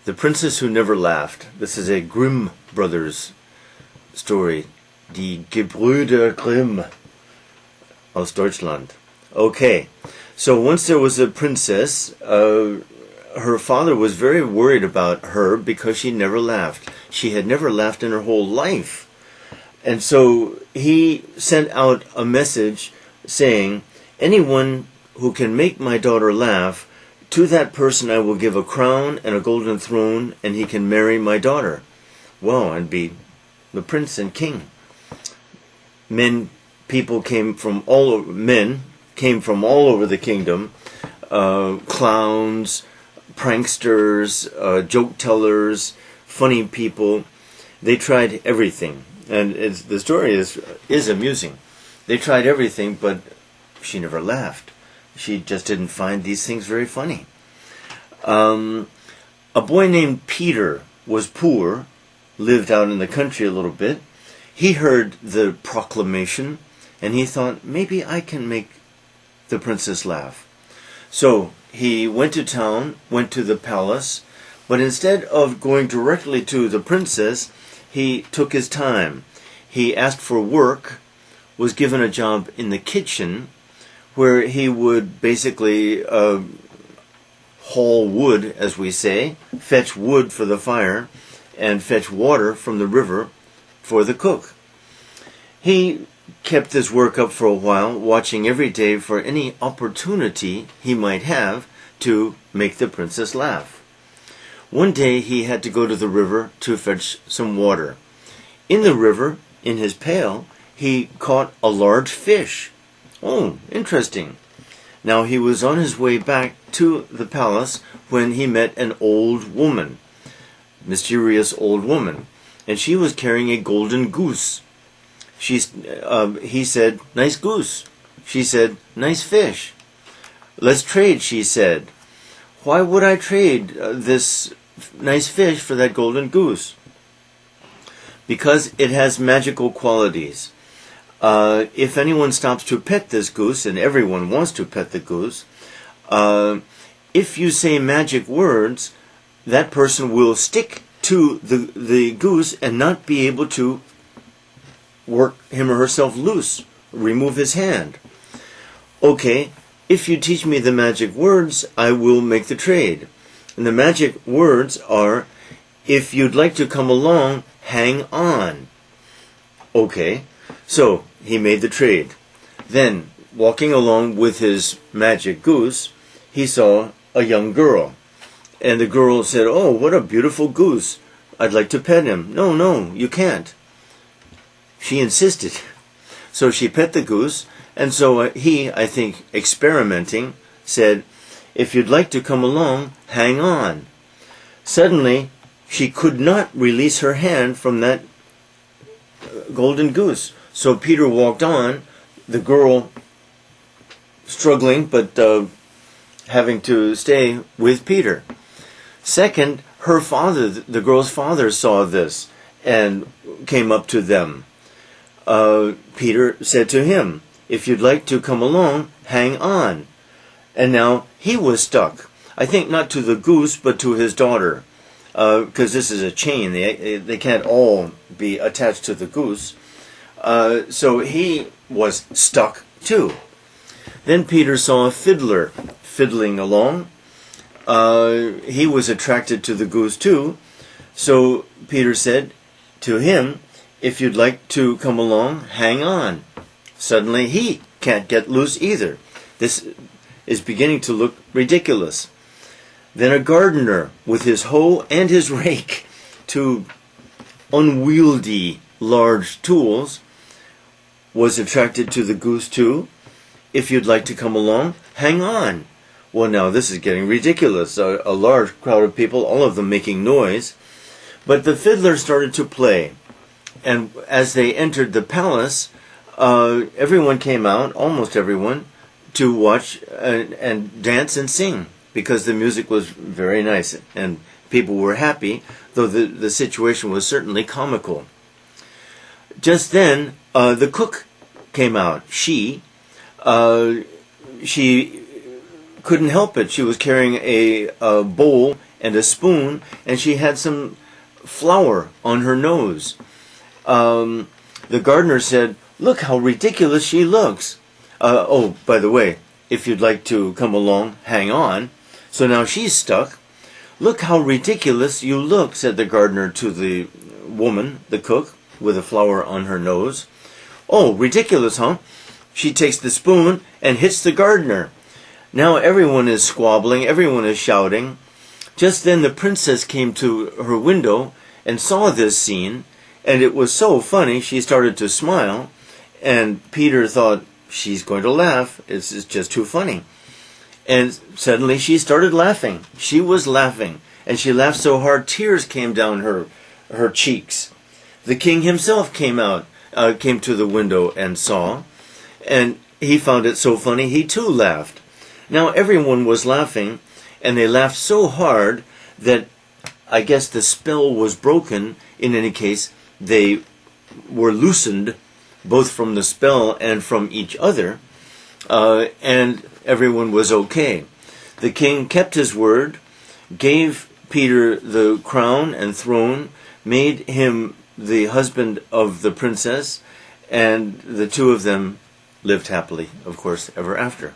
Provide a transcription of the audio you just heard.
The Princess Who Never Laughed. This is a Grimm Brothers story. Die Gebrüder Grimm aus Deutschland. Okay, so once there was a princess. Her father was very worried about her because she never laughed. She had never laughed in her whole life. And so he sent out a message saying, anyone who can make my daughter laugh, to that person I will give a crown and a golden throne, and he can marry my daughter. Well, and be the prince and king. Men came from all over the kingdom, clowns, pranksters, joke tellers, funny people. They tried everything, and the story is amusing. They tried everything, but she never laughed. She just didn't find these things very funny. A boy named Peter was poor, lived out in the country a little bit. He heard the proclamation, and he thought, maybe I can make the princess laugh. So he went to town, went to the palace, but instead of going directly to the princess, he took his time. He asked for work, was given a job in the kitchen, where he would basically haul wood, as we say, fetch wood for the fire, and fetch water from the river for the cook. He kept this work up for a while, watching every day for any opportunity he might have to make the princess laugh. One day he had to go to the river to fetch some water. In the river, in his pail, he caught a large fish. Oh, interesting. Now he was on his way back to the palace when he met an old woman, mysterious old woman, and she was carrying a golden goose. He said, nice goose. She said, nice fish. Let's trade, she said. Why would I trade this nice fish for that golden goose? Because it has magical qualities. If anyone stops to pet this goose, and everyone wants to pet the goose, if you say magic words, that person will stick to the goose and not be able to work him or herself loose, remove his hand. Okay, if you teach me the magic words, I will make the trade. And the magic words are, if you'd like to come along, hang on. Okay, so he made the trade. Then, walking along with his magic goose, he saw a young girl. And the girl said, oh, what a beautiful goose. I'd like to pet him. No, you can't. She insisted. So she pet the goose, and so he, I think, experimenting, said, if you'd like to come along, hang on. Suddenly, she could not release her hand from that golden goose. So Peter walked on, the girl struggling, but having to stay with Peter. Second, her father, the girl's father, saw this and came up to them. Peter said to him, if you'd like to come along, hang on. And now he was stuck. I think not to the goose, but to his daughter. Because this is a chain. They can't all be attached to the goose. So he was stuck too. Then Peter saw a fiddler fiddling along. He was attracted to the goose too. So Peter said to him, if you'd like to come along, hang on. Suddenly he can't get loose either. This is beginning to look ridiculous. Then a gardener with his hoe and his rake, two unwieldy large tools, was attracted to the goose too. If you'd like to come along, hang on. Well, now this is getting ridiculous. A large crowd of people, all of them making noise. But the fiddler started to play. And as they entered the palace, everyone came out, almost everyone, to watch and dance and sing, because the music was very nice and people were happy, though the situation was certainly comical. Just then, the cook came out. She couldn't help it. She was carrying a bowl and a spoon, and she had some flour on her nose. The gardener said, "Look how ridiculous she looks." Oh, by the way, if you'd like to come along, hang on. So now she's stuck. "Look how ridiculous you look," said the gardener to the woman, the cook, with a flower on her nose. "Oh, ridiculous, huh?" She takes the spoon and hits the gardener. Now everyone is squabbling, everyone is shouting. Just then the princess came to her window and saw this scene, and it was so funny she started to smile, and Peter thought, she's going to laugh, it's just too funny. And suddenly she started laughing. She was laughing, and she laughed so hard tears came down her cheeks. The king himself came to the window and saw, and he found it so funny he too laughed. Now everyone was laughing, and they laughed so hard that I guess the spell was broken. In any case, they were loosened both from the spell and from each other, and everyone was okay. The king kept his word, gave Peter the crown and throne, made him the husband of the princess, and the two of them lived happily, of course, ever after.